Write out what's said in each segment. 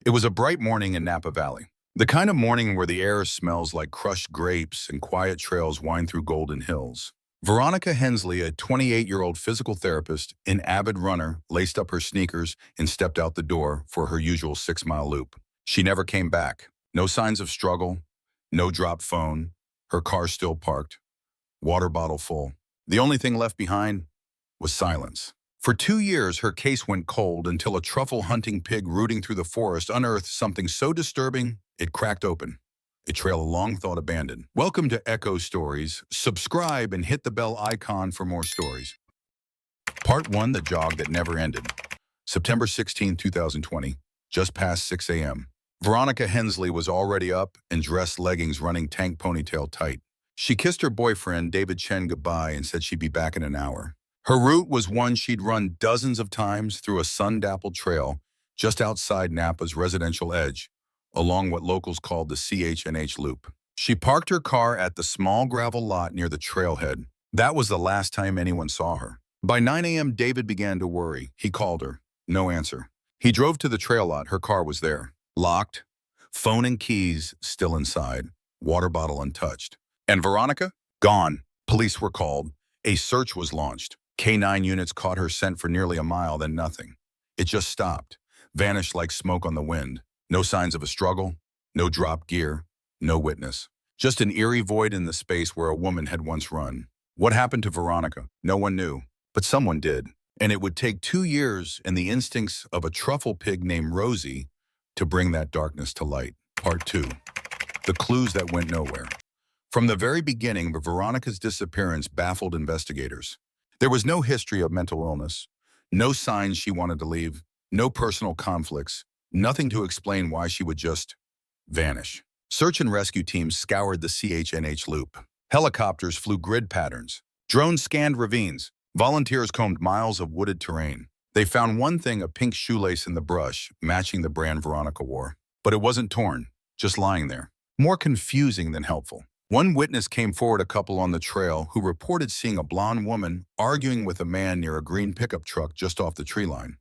It was a bright morning in Napa Valley. The kind of morning where the air smells like crushed grapes and quiet trails wind through golden hills. Veronica Hensley, a 28-year-old physical therapist and avid runner, laced up her sneakers and stepped out the door for her usual 6-mile loop. She never came back. No signs of struggle, no dropped phone, her car still parked, water bottle full. The only thing left behind was silence. For 2 years, her case went cold until a truffle hunting pig rooting through the forest unearthed something so disturbing it cracked open. A trail long thought abandoned. Welcome to Echo Stories. Subscribe and hit the bell icon for more stories. Part 1, The Jog That Never Ended. September 16, 2020, just past 6 a.m. Veronica Hensley was already up and dressed, leggings running tank ponytail tight. She kissed her boyfriend, David Chen, goodbye and said she'd be back in an hour. Her route was one she'd run dozens of times through a sun-dappled trail just outside Napa's residential edge, along what locals called the CH&H Loop. She parked her car at the small gravel lot near the trailhead. That was the last time anyone saw her. By 9 a.m., David began to worry. He called her. No answer. He drove to the trail lot. Her car was there, locked, phone and keys still inside, water bottle untouched. And Veronica? Gone. Police were called. A search was launched. K-9 units caught her scent for nearly a mile, then nothing. It just stopped, vanished like smoke on the wind. No signs of a struggle, no dropped gear, no witness. Just an eerie void in the space where a woman had once run. What happened to Veronica? No one knew, but someone did. And it would take 2 years and the instincts of a truffle pig named Rosie to bring that darkness to light. Part 2, The Clues That Went Nowhere. From the very beginning, Veronica's disappearance baffled investigators. There was no history of mental illness, no signs she wanted to leave, no personal conflicts, nothing to explain why she would just vanish. Search and rescue teams scoured the CH&H Loop. Helicopters flew grid patterns. Drones scanned ravines. Volunteers combed miles of wooded terrain. They found one thing, a pink shoelace in the brush, matching the brand Veronica wore. But it wasn't torn, just lying there. More confusing than helpful. One witness came forward, a couple on the trail, who reported seeing a blonde woman arguing with a man near a green pickup truck just off the tree line.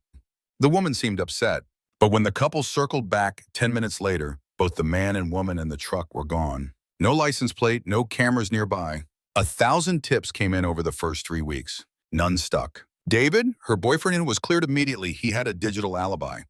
The woman seemed upset, but when the couple circled back 10 minutes later, both the man and woman in the truck were gone. No license plate, no cameras nearby. 1,000 tips came in over the first 3 weeks. None stuck. David, her boyfriend, it was cleared immediately he had a digital alibi.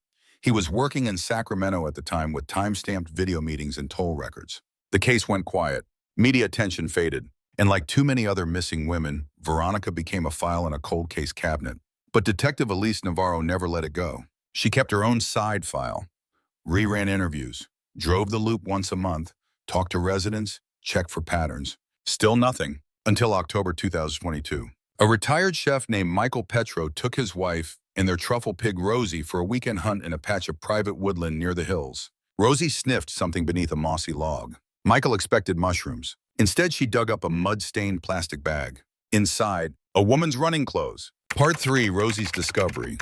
He was working in Sacramento at the time with time-stamped video meetings and toll records. The case went quiet. Media attention faded, and like too many other missing women, Veronica became a file in a cold case cabinet. But Detective Elise Navarro never let it go. She kept her own side file, reran interviews, drove the loop once a month, talked to residents, checked for patterns. Still nothing until October 2022. A retired chef named Michael Petro took his wife and their truffle pig Rosie for a weekend hunt in a patch of private woodland near the hills. Rosie sniffed something beneath a mossy log. Michael expected mushrooms. Instead, she dug up a mud-stained plastic bag. Inside, a woman's running clothes. Part 3, Rosie's Discovery.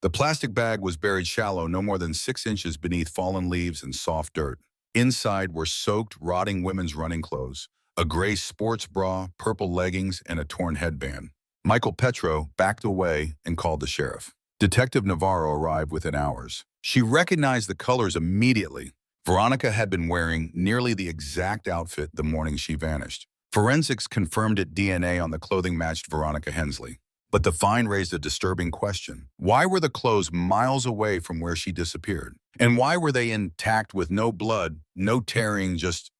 The plastic bag was buried shallow, no more than 6 inches beneath fallen leaves and soft dirt. Inside were soaked, rotting women's running clothes, a gray sports bra, purple leggings, and a torn headband. Michael Petro backed away and called the sheriff. Detective Navarro arrived within hours. She recognized the colors immediately. Veronica had been wearing nearly the exact outfit the morning she vanished. Forensics confirmed that DNA on the clothing matched Veronica Hensley. But the find raised a disturbing question. Why were the clothes miles away from where she disappeared? And why were they intact with no blood, no tearing, just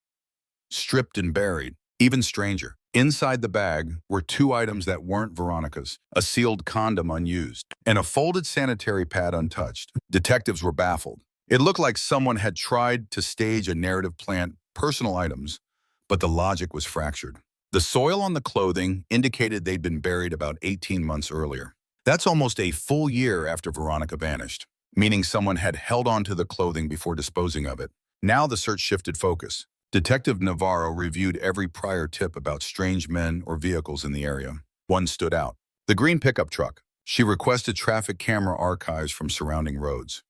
stripped and buried? Even stranger, inside the bag were 2 items that weren't Veronica's: a sealed condom unused and a folded sanitary pad untouched. Detectives were baffled. It looked like someone had tried to stage a narrative, plant personal items, but the logic was fractured. The soil on the clothing indicated they'd been buried about 18 months earlier. That's almost a full year after Veronica vanished, meaning someone had held on to the clothing before disposing of it. Now the search shifted focus. Detective Navarro reviewed every prior tip about strange men or vehicles in the area. One stood out: the green pickup truck. She requested traffic camera archives from surrounding roads.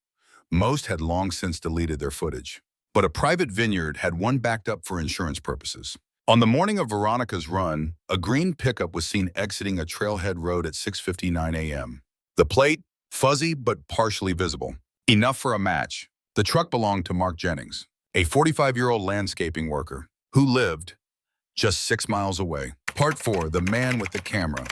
Most had long since deleted their footage, but a private vineyard had one backed up for insurance purposes. On the morning of Veronica's run, a green pickup was seen exiting a trailhead road at 6:59 a.m. The plate, fuzzy but partially visible. Enough for a match. The truck belonged to Mark Jennings, a 45-year-old landscaping worker who lived just 6 miles away. Part 4, the man with the camera.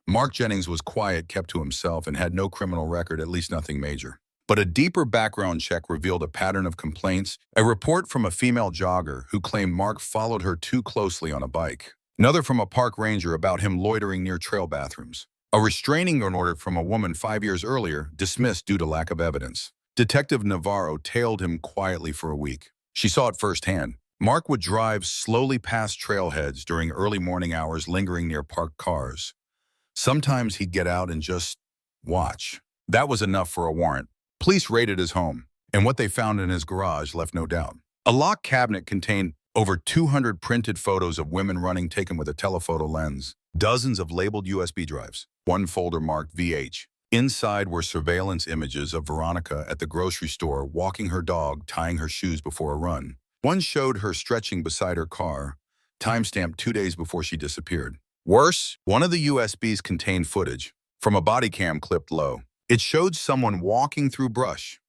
Mark Jennings was quiet, kept to himself, and had no criminal record, at least nothing major. But a deeper background check revealed a pattern of complaints, a report from a female jogger who claimed Mark followed her too closely on a bike. Another from a park ranger about him loitering near trail bathrooms. A restraining order from a woman 5 years earlier, dismissed due to lack of evidence. Detective Navarro tailed him quietly for a week. She saw it firsthand. Mark would drive slowly past trailheads during early morning hours, lingering near parked cars. Sometimes he'd get out and just watch. That was enough for a warrant. Police raided his home, and what they found in his garage left no doubt. A locked cabinet contained over 200 printed photos of women running taken with a telephoto lens, dozens of labeled USB drives, one folder marked VH. Inside were surveillance images of Veronica at the grocery store walking her dog, tying her shoes before a run. One showed her stretching beside her car, timestamped 2 days before she disappeared. Worse, one of the USBs contained footage from a body cam clipped low. It showed someone walking through brush,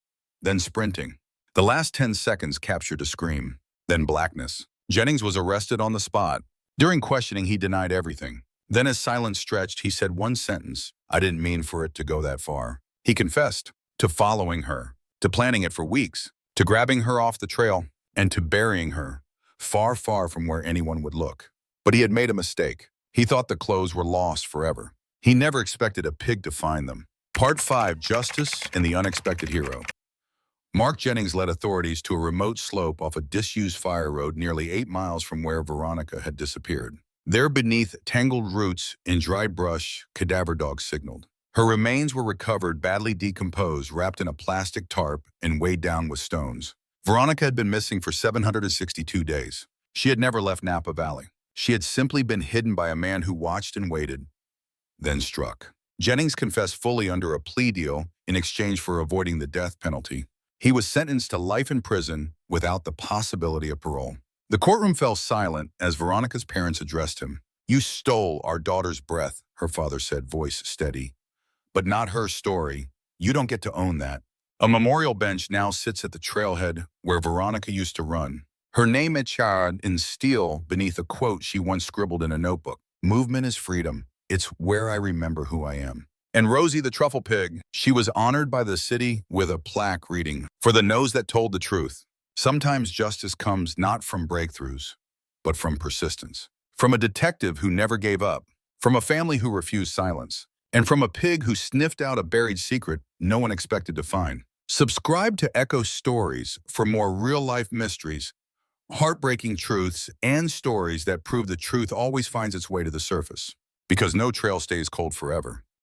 then sprinting. The last 10 seconds captured a scream, then blackness. Jennings was arrested on the spot. During questioning, he denied everything. Then as silence stretched, he said one sentence: "I didn't mean for it to go that far." He confessed to following her, to planning it for weeks, to grabbing her off the trail, and to burying her far, far from where anyone would look. But he had made a mistake. He thought the clothes were lost forever. He never expected a pig to find them. Part 5, Justice and the Unexpected Hero. Mark Jennings led authorities to a remote slope off a disused fire road nearly 8 miles from where Veronica had disappeared. There, beneath tangled roots and dry brush, cadaver dogs signaled. Her remains were recovered, badly decomposed, wrapped in a plastic tarp and weighed down with stones. Veronica had been missing for 762 days. She had never left Napa Valley. She had simply been hidden by a man who watched and waited, then struck. Jennings confessed fully under a plea deal in exchange for avoiding the death penalty. He was sentenced to life in prison without the possibility of parole. The courtroom fell silent as Veronica's parents addressed him. "You stole our daughter's breath," her father said, voice steady. "But not her story. You don't get to own that." A memorial bench now sits at the trailhead where Veronica used to run. Her name etched in steel beneath a quote she once scribbled in a notebook: "Movement is freedom. It's where I remember who I am." And Rosie the Truffle Pig, she was honored by the city with a plaque reading, "For the nose that told the truth." Sometimes justice comes not from breakthroughs, but from persistence. From a detective who never gave up, from a family who refused silence, and from a pig who sniffed out a buried secret no one expected to find. Subscribe to Echo Stories for more real-life mysteries, heartbreaking truths, and stories that prove the truth always finds its way to the surface. Because no trail stays cold forever.